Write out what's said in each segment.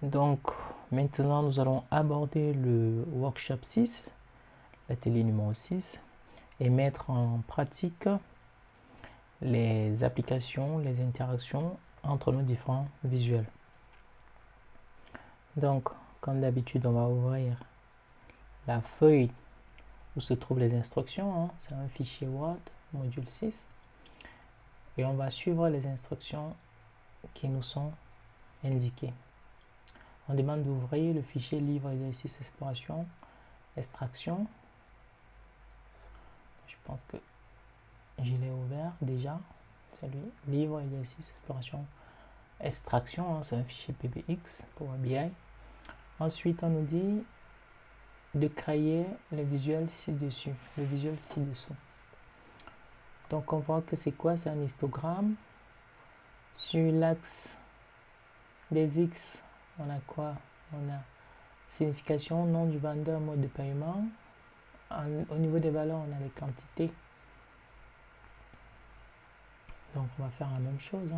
Donc maintenant nous allons aborder le workshop 6, l'atelier numéro 6, et mettre en pratique les applications, les interactions entre nos différents visuels. Donc comme d'habitude on va ouvrir la feuille où se trouvent les instructions, c'est un fichier Word, module 6, et on va suivre les instructions qui nous sont indiquées. On demande d'ouvrir le fichier livre exercice exploration extraction. Je pense que je l'ai ouvert déjà, celui livre exercice exploration extraction, c'est un fichier PBX pour BI. Ensuite on nous dit de créer le visuel ci-dessus, le visuel ci-dessous. Donc on voit que c'est quoi? C'est un histogramme. Sur l'axe des X, on a quoi? On a signification, nom du vendeur, mode de paiement. Au niveau des valeurs, on a les quantités. Donc on va faire la même chose.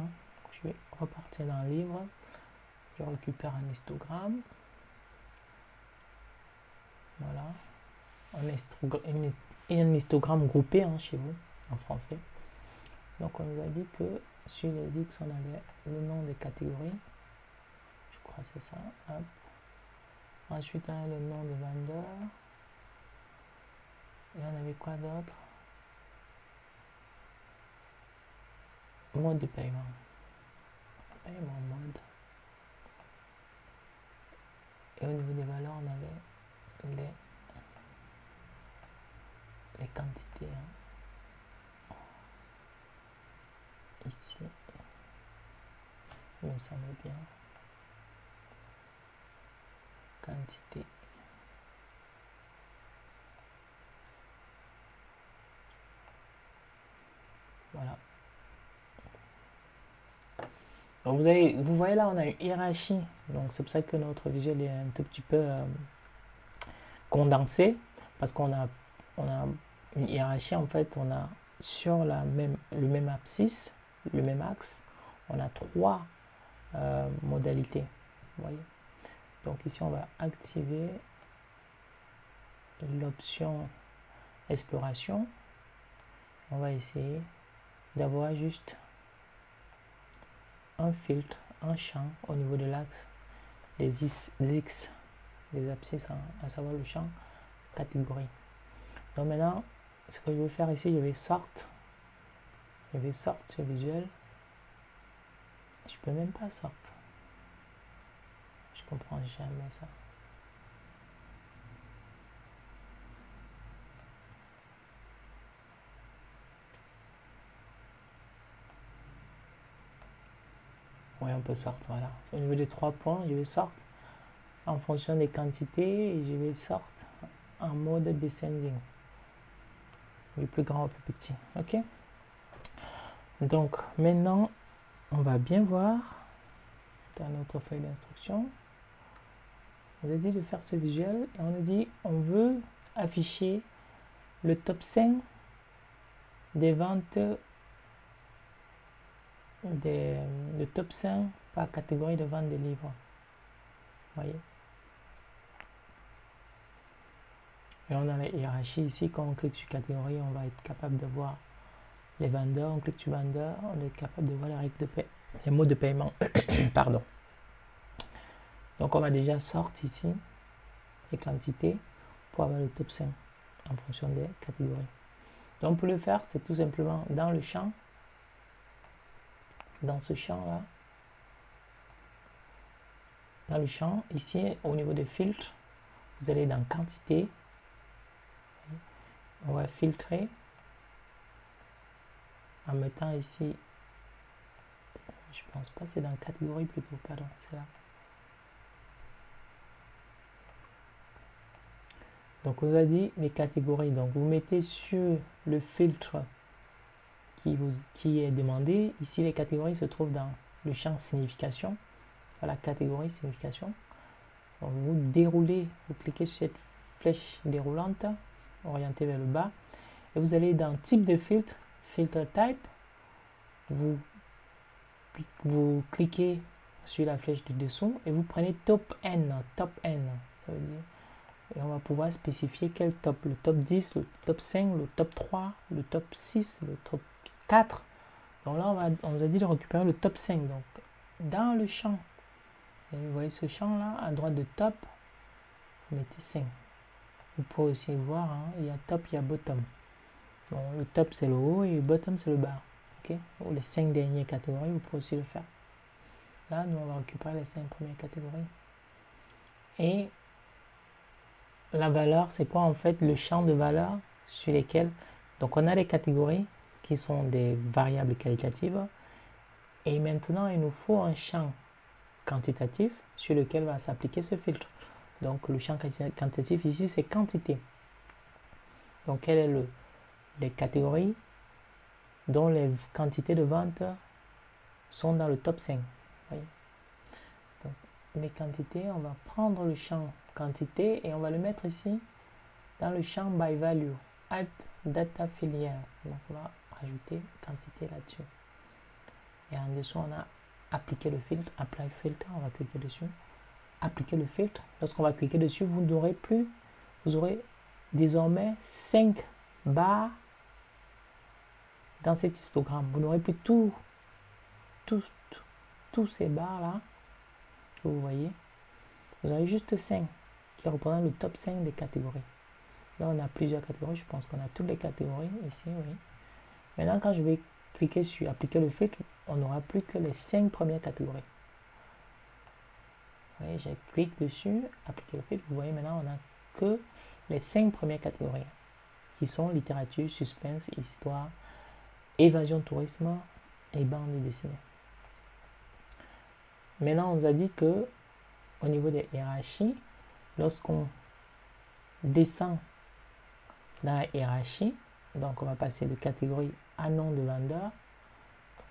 Je vais repartir dans le livre. Je récupère un histogramme. Voilà. Un histogramme groupé chez vous, en français. Donc on nous a dit que sur les X, on avait le nom des catégories. Je crois que c'est ça. Hop. Ensuite, on a le nom des vendeurs. Et on avait quoi d'autre? Mode de paiement. Paiement mode. Et au niveau des valeurs, on avait les quantités. Ici. Il me semble bien. Quantité. Voilà. Donc vous voyez là, on a une hiérarchie. Donc c'est pour ça que notre visuel est un tout petit peu condensé, parce qu'on a une hiérarchie. En fait, on a sur le même abscisse, le même axe, on a trois modalités. Vous voyez. Donc ici, on va activer l'option exploration. On va essayer d'avoir juste un filtre, un champ au niveau de l'axe des X, des abscisses, à savoir le champ catégorie. Donc maintenant, ce que je vais faire ici, je vais sortir ce visuel. Je peux même pas sortir. Je comprends jamais ça. Oui, on peut sortir, voilà. Au niveau des 3 points, je vais sortir en fonction des quantités et je vais sortir en mode descending. Du plus grand au plus petit. Ok? Donc, maintenant, on va bien voir dans notre feuille d'instruction. On a dit de faire ce visuel et on nous dit on veut afficher le top 5 des ventes, le top 5 par catégorie de vente des livres. Vous voyez? Et on a la hiérarchie ici. Quand on clique sur catégorie, on va être capable de voir les vendeurs. On clique sur vendeur, on est capable de voir les règles de les modes de paiement. Pardon. Donc on va déjà sortir ici les quantités pour avoir le top 5 en fonction des catégories. Donc pour le faire, c'est tout simplement dans le champ, dans ce champ-là, dans le champ, ici au niveau des filtres, vous allez dans quantité, on va filtrer en mettant ici, je pense pas, c'est dans catégorie plutôt, pardon, c'est là. Donc on vous a dit les catégories, donc vous mettez sur le filtre qui est demandé. Ici les catégories se trouvent dans le champ signification, voilà, catégorie signification. Donc vous déroulez, vous cliquez sur cette flèche déroulante orientée vers le bas et vous allez dans type de filtre, filter type, vous cliquez sur la flèche du dessous et vous prenez top N, ça veut dire, et on va pouvoir spécifier quel top, le top 10, le top 5, le top 3, le top 6, le top 4. Donc là, on nous a dit de récupérer le top 5. Donc, dans le champ, et vous voyez ce champ-là, à droite de top, vous mettez 5. Vous pouvez aussi voir, hein, il y a top, il y a bottom. Bon, le top, c'est le haut et le bottom, c'est le bas. Okay? Ou les 5 dernières catégories, vous pouvez aussi le faire. Là, nous, on va récupérer les 5 premières catégories. Et la valeur, c'est quoi en fait? Le champ de valeur sur lesquels... Donc, on a les catégories qui sont des variables qualitatives. Et maintenant, il nous faut un champ quantitatif sur lequel va s'appliquer ce filtre. Donc, le champ quantitatif ici, c'est quantité. Donc, quelle est les catégories dont les quantités de vente sont dans le top 5. Voyez. Donc, les quantités, on va prendre le champ quantité et on va le mettre ici dans le champ by value, add data filière. Donc, on va rajouter quantité là-dessus. Et en dessous, on a appliqué le filtre, apply filter, on va cliquer dessus. Appliquer le filtre. Lorsqu'on va cliquer dessus, vous n'aurez plus, vous aurez désormais 5 barres dans cet histogramme. Vous n'aurez plus tous ces barres là que vous voyez. Vous avez juste 5 qui représentent le top 5 des catégories. Là, on a plusieurs catégories. Je pense qu'on a toutes les catégories ici. Oui. Maintenant, quand je vais cliquer sur appliquer le filtre, on n'aura plus que les 5 premières catégories. Vous voyez, je clique dessus, appliquer le filtre. Vous voyez, maintenant, on n'a que les 5 premières catégories qui sont littérature, suspense, histoire, évasion, tourisme et bande dessinée. Maintenant, on nous a dit que au niveau des hiérarchies, lorsqu'on descend dans la hiérarchie, donc on va passer de catégorie à nom de vendeur.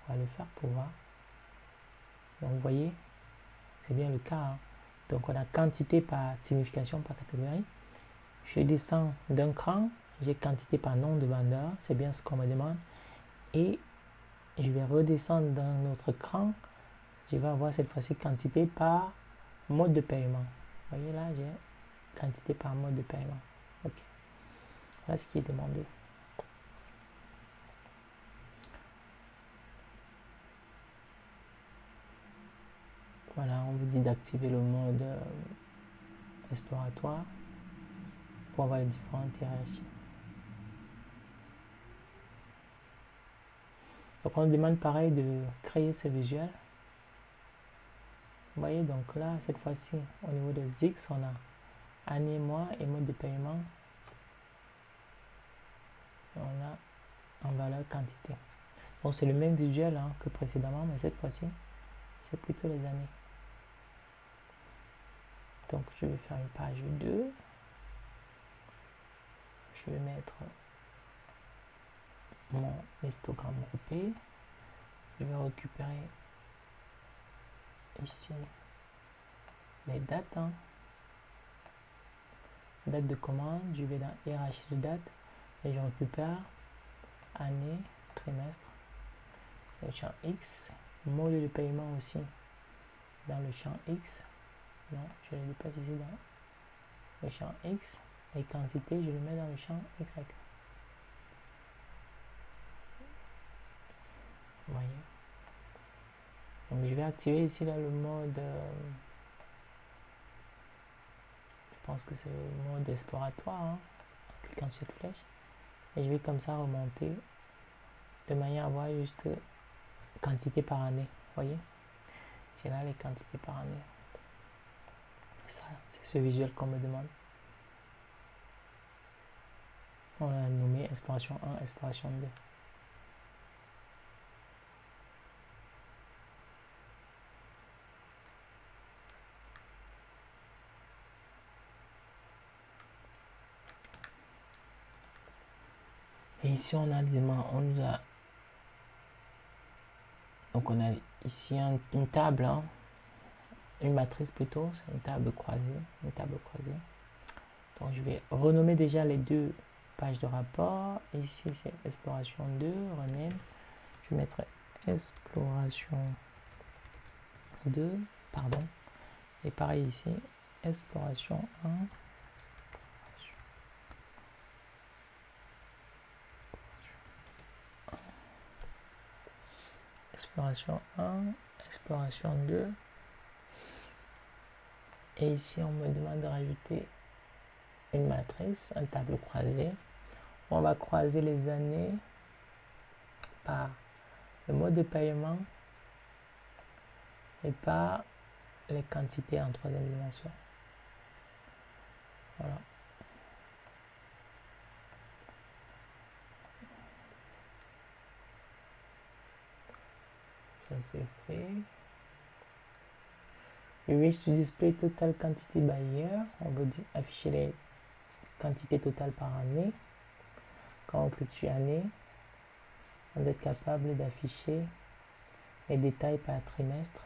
On va le faire pour voir. Donc vous voyez, c'est bien le cas. Hein. Donc on a quantité par signification par catégorie. Je descends d'un cran, j'ai quantité par nom de vendeur, c'est bien ce qu'on me demande. Et je vais redescendre d'un autre cran, je vais avoir cette fois-ci quantité par mode de paiement. Vous voyez là, j'ai quantité par mode de paiement. Ok. Voilà ce qui est demandé. Voilà, on vous dit d'activer le mode exploratoire pour avoir les différentes hiérarchies. Donc on demande pareil de créer ce visuel. Vous voyez, donc là, cette fois-ci, au niveau des X, on a année, mois et mode de paiement. On a en valeur quantité. Donc c'est le même visuel hein, que précédemment, mais cette fois-ci, c'est plutôt les années. Donc je vais faire une page 2. Je vais mettre mon histogramme groupé. Je vais récupérer ici les dates. Hein. Date de commande, je vais dans hiérarchie de date et je récupère année, trimestre, le champ X, mode de paiement aussi dans le champ X. Non, je ne le dépasse ici dans le champ X et quantité, je le mets dans le champ Y. Vous voyez. Donc je vais activer ici là le mode, je pense que c'est le mode exploratoire, hein, en cliquant sur cette flèche. Et je vais comme ça remonter de manière à avoir juste quantité par année. Vous voyez. C'est là les quantités par année. Ça, c'est ce visuel qu'on me demande. On a nommé exploration 1, exploration 2. Et ici on a donc on a ici une table, hein, une matrice plutôt, c'est une table croisée, Donc je vais renommer déjà les deux pages de rapport. Ici c'est exploration 2, rename. Je mettrai exploration 2, pardon. Et pareil ici, exploration 1. Exploration 1, exploration 2. Et ici, on me demande de rajouter une matrice, un tableau croisé. On va croiser les années par le mode de paiement et par les quantités en troisième dimension. Voilà. Ça c'est fait. We wish to display total quantity by year. On veut afficher les quantités totales par année. Quand on clique sur année, on doit être capable d'afficher les détails par trimestre.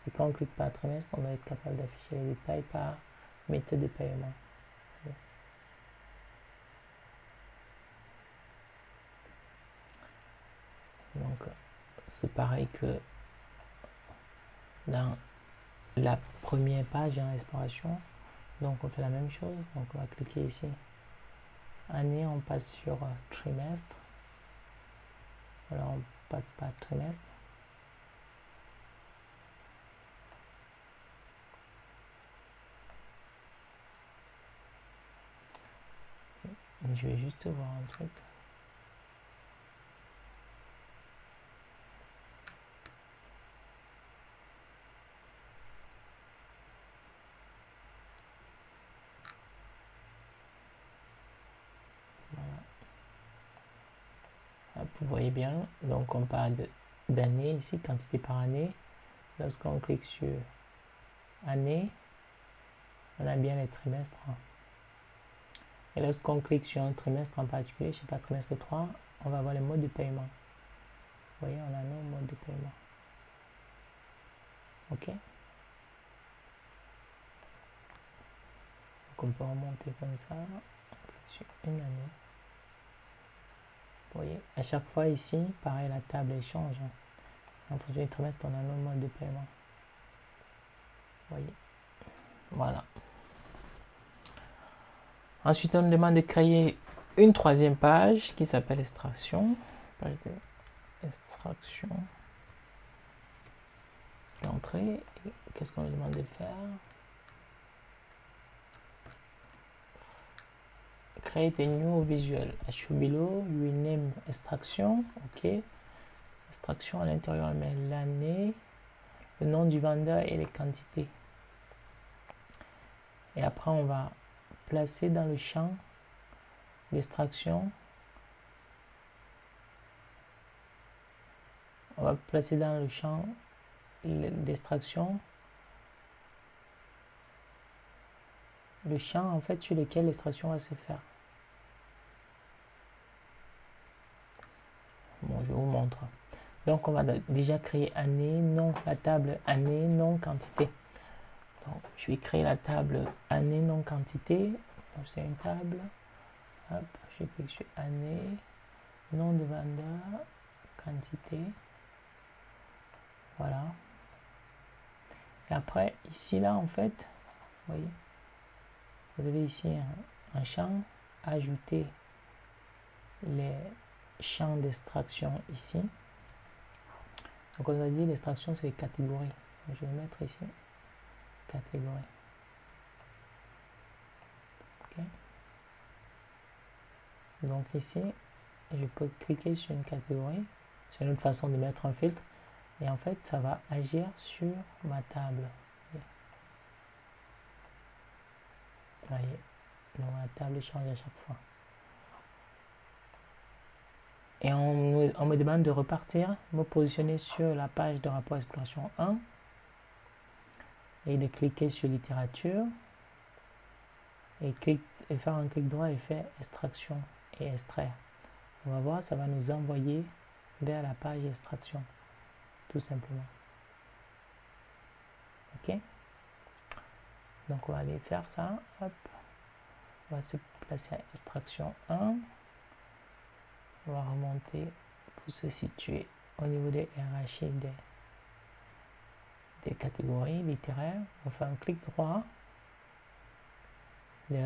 Et quand on clique par trimestre, on doit être capable d'afficher les détails par méthode de paiement. Donc, c'est pareil que dans la première page en exploration. Donc, on fait la même chose. Donc, on va cliquer ici. Année, on passe sur trimestre. Voilà, on passe par trimestre. Je vais juste voir un truc. Voilà. Hop, vous voyez bien, donc on parle d'année ici, quantité par année. Lorsqu'on clique sur année, on a bien les trimestres. Et lorsqu'on clique sur un trimestre en particulier, je ne sais pas, trimestre 3, on va avoir les modes de paiement. Vous voyez, on a nos modes de paiement. OK? Donc on peut remonter comme ça. On clique sur une année. Vous voyez, à chaque fois ici, pareil, la table elle change. En fonction du trimestre, on a nos modes de paiement. Vous voyez? Voilà. Ensuite, on nous demande de créer une troisième page qui s'appelle extraction. Page de extraction d'entrée. Qu'est-ce qu'on nous demande de faire? Create a new visual. Show below, we name extraction. OK. Extraction à l'intérieur, on met l'année, le nom du vendeur et les quantités. Et après, on va placer dans le champ d'extraction. On va placer dans le champ d'extraction le champ en fait sur lequel l'extraction va se faire. Bon, je vous montre. Donc, on va déjà créer année, nom, la table année, nom, quantité. Donc, je vais créer la table année, nom, quantité. C'est une table. Hop, je clique sur année, nom de vendeur, quantité. Voilà. Et après, ici, là, en fait, vous voyez, vous avez ici un champ, ajouter les champs d'extraction ici. Donc on a dit l'extraction c'est les catégories. Donc, je vais mettre ici catégorie. Okay. Donc ici, je peux cliquer sur une catégorie. C'est une autre façon de mettre un filtre. Et en fait, ça va agir sur ma table. Vous voyez, donc la table change à chaque fois. Et on me demande de repartir, me positionner sur la page de rapport exploration 1 et de cliquer sur littérature et faire un clic droit et faire extraction et extraire. On va voir, ça va nous envoyer vers la page extraction, tout simplement. OK? Donc on va aller faire ça. Hop. On va se placer à extraction 1. On va remonter pour se situer au niveau des hiérarchies des des catégories littéraires. On fait un clic droit.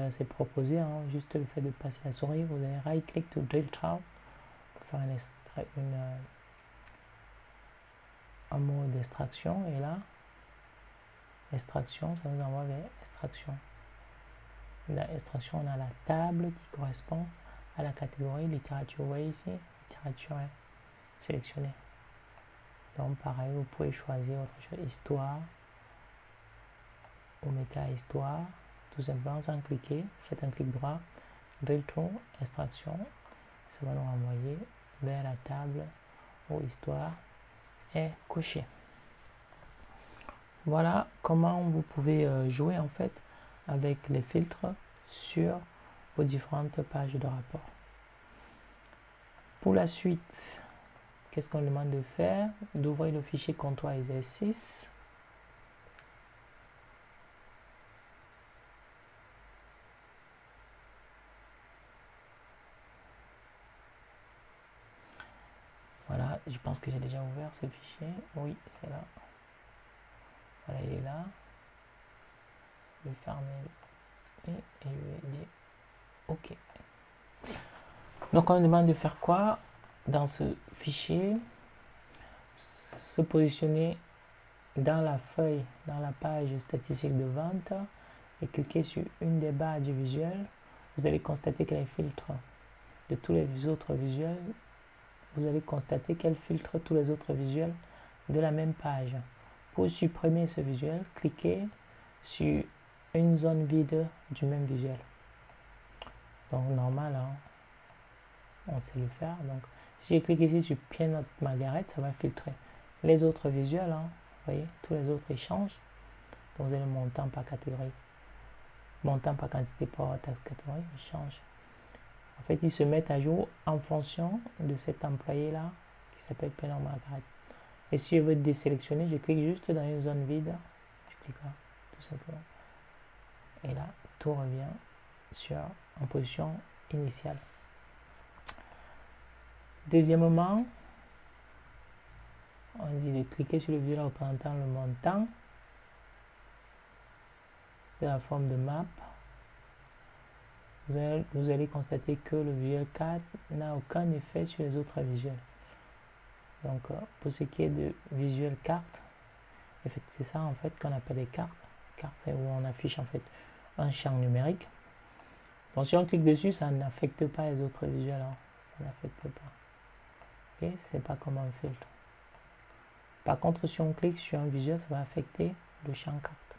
C'est proposé, hein, juste le fait de passer la souris. Vous allez right click to drill chart pour faire un mot d'extraction. Et là, extraction, ça nous envoie vers extraction. La extraction, on a la table qui correspond à la catégorie littérature. Vous voyez ici, littérature est sélectionnée. Donc pareil, vous pouvez choisir autre chose, histoire. Vous mettez à histoire, tout simplement sans cliquer. Faites un clic droit, drill through, extraction. Ça va nous renvoyer vers la table où histoire est cochée. Voilà comment vous pouvez jouer en fait avec les filtres sur vos différentes pages de rapport. Pour la suite, qu'est-ce qu'on demande de faire? D'ouvrir le fichier comptoir exercice. Voilà, je pense que j'ai déjà ouvert ce fichier. Oui, c'est là. Voilà, il est là. Je vais fermer et je vais dire OK. Donc on demande de faire quoi dans ce fichier? Se positionner dans la feuille, dans la page statistique de vente et cliquer sur une des barres du visuel. Vous allez constater que les filtres de tous les autres visuels, vous allez constater qu'elle filtre tous les autres visuels de la même page. Pour supprimer ce visuel, cliquez sur une zone vide du même visuel. Donc normal, hein, on sait le faire. Donc si je clique ici sur Peanut Margaret, ça va filtrer les autres visuels. Hein, vous voyez, tous les autres ils changent. Donc vous avez le montant par catégorie, montant par quantité par taxe catégorie, il change. En fait, ils se mettent à jour en fonction de cet employé-là qui s'appelle Peanut Margaret. Et si je veux désélectionner, je clique juste dans une zone vide. Je clique là, tout simplement. Et là, tout revient en position initiale. Deuxièmement, on dit de cliquer sur le visuel représentant le montant de la forme de map. Vous allez constater que le visuel 4 n'a aucun effet sur les autres visuels. Donc, pour ce qui est de visuel carte, c'est ça en fait qu'on appelle les cartes. Carte, c'est où on affiche en fait un champ numérique. Donc, si on clique dessus, ça n'affecte pas les autres visuels. Hein. Ça n'affecte pas. Okay? C'est pas comme un filtre. Par contre, si on clique sur un visuel, ça va affecter le champ carte.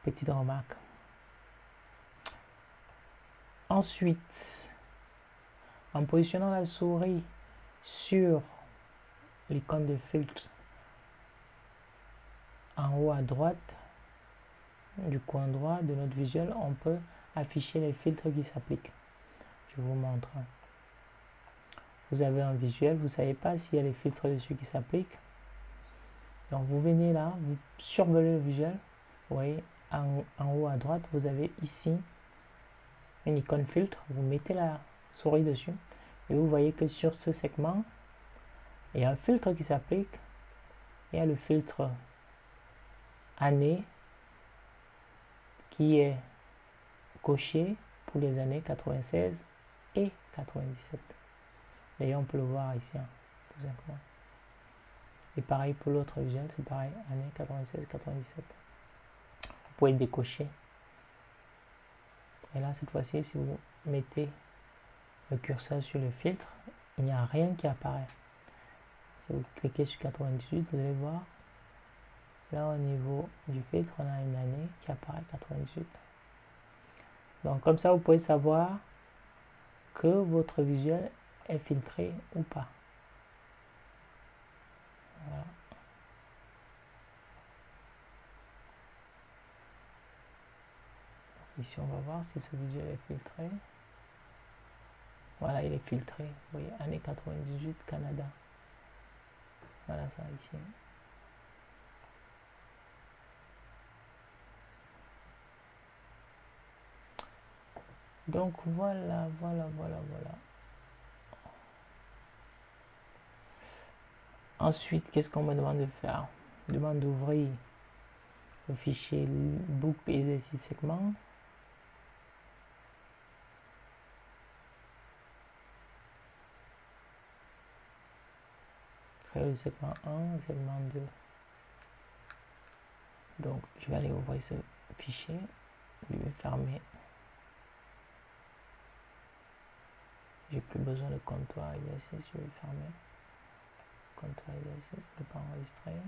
Petite remarque. Ensuite, en positionnant la souris sur l'icône de filtre en haut à droite du coin droit de notre visuel, on peut afficher les filtres qui s'appliquent. Je vous montre. Vous avez un visuel, vous ne savez pas s'il y a les filtres dessus qui s'appliquent. Donc vous venez là, vous survolez le visuel. Vous voyez, en haut à droite, vous avez ici une icône filtre. Vous mettez la souris dessus et vous voyez que sur ce segment, il y a un filtre qui s'applique. Il y a le filtre année qui est coché pour les années 96 et 97. D'ailleurs, on peut le voir ici, hein, tout simplement. Et pareil pour l'autre visuel, c'est pareil, année 96-97. Vous pouvez décocher. Et là, cette fois-ci, si vous mettez le curseur sur le filtre, il n'y a rien qui apparaît. Si vous cliquez sur 98, vous allez voir, là au niveau du filtre, on a une année qui apparaît, 98. Donc comme ça, vous pouvez savoir que votre visuel est filtré ou pas. Voilà. Ici, on va voir si ce visuel est filtré. Voilà, il est filtré. Vous voyez, année 98, Canada. Voilà ça ici. Donc voilà. Ensuite, qu'est-ce qu'on me demande de faire? demande d'ouvrir le fichier book exercice segment. Créer le segment 1, segment 2. Donc, je vais aller ouvrir ce fichier, je vais fermer. J'ai plus besoin de comptoir exercice, je vais fermer. Comptoir exercice, ne pas enregistrer.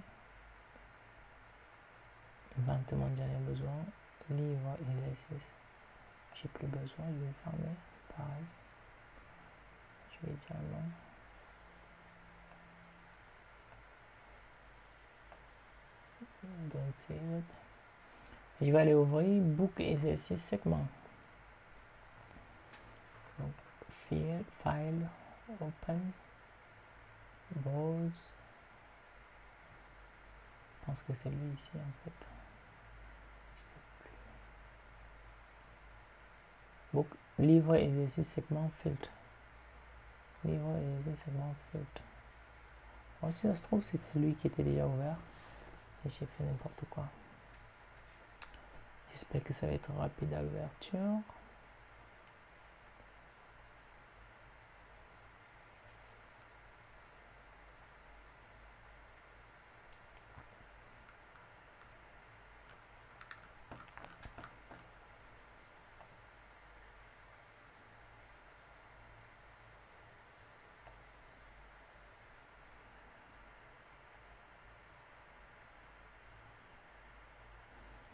Vente mondiale a besoin. Livre exercice, j'ai plus besoin, je vais fermer. Pareil. Je vais dire non. Donc c'est je vais aller ouvrir book exercice segment. Donc file, open, browse. Je pense que c'est lui ici en fait. Je sais plus. Book, livre exercice segment filtre. Livre exercice segment filtre. Bon, si ça se trouve c'était lui qui était déjà ouvert. Et j'ai fait n'importe quoi. J'espère que ça va être rapide à l'ouverture.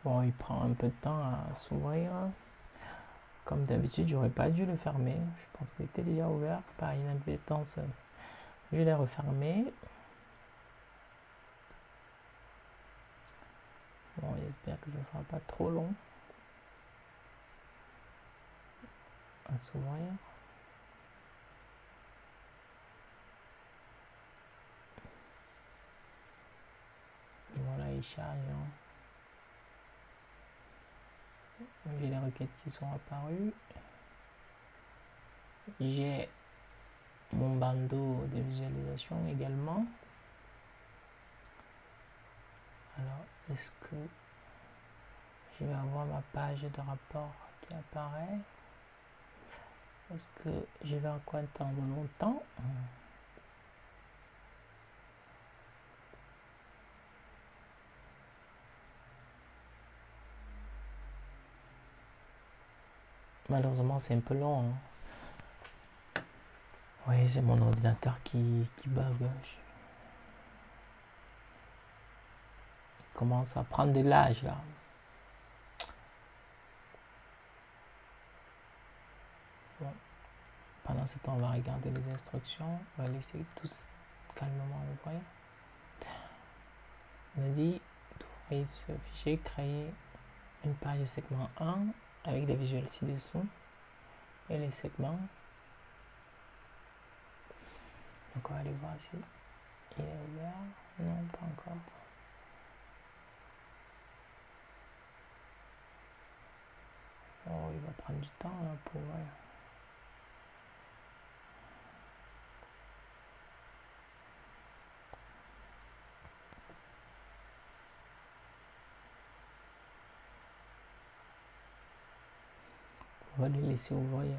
Bon, il prend un peu de temps à s'ouvrir. Comme d'habitude, j'aurais pas dû le fermer. Je pense qu'il était déjà ouvert. Par inadvertance, je l'ai refermé. Bon, j'espère que ça sera pas trop long à s'ouvrir. Voilà, il charge. J'ai les requêtes qui sont apparues. J'ai mon bandeau de visualisation également. Alors, est-ce que je vais avoir ma page de rapport qui apparaît? Est-ce que je vais encore attendre longtemps? Malheureusement, c'est un peu long. Oui, c'est mon ordinateur qui bug. Il commence à prendre de l'âge là. Bon. Pendant ce temps, on va regarder les instructions. On va laisser tous calmement ouvrir. On a dit d'ouvrir ce fichier, créer une page de segment 1 avec des visuels ci-dessous et les segments. Donc on va aller voir si il est ouvert. Non, pas encore. Oh, il va prendre du temps là pour ouvrir. On va les laisser ouvrir.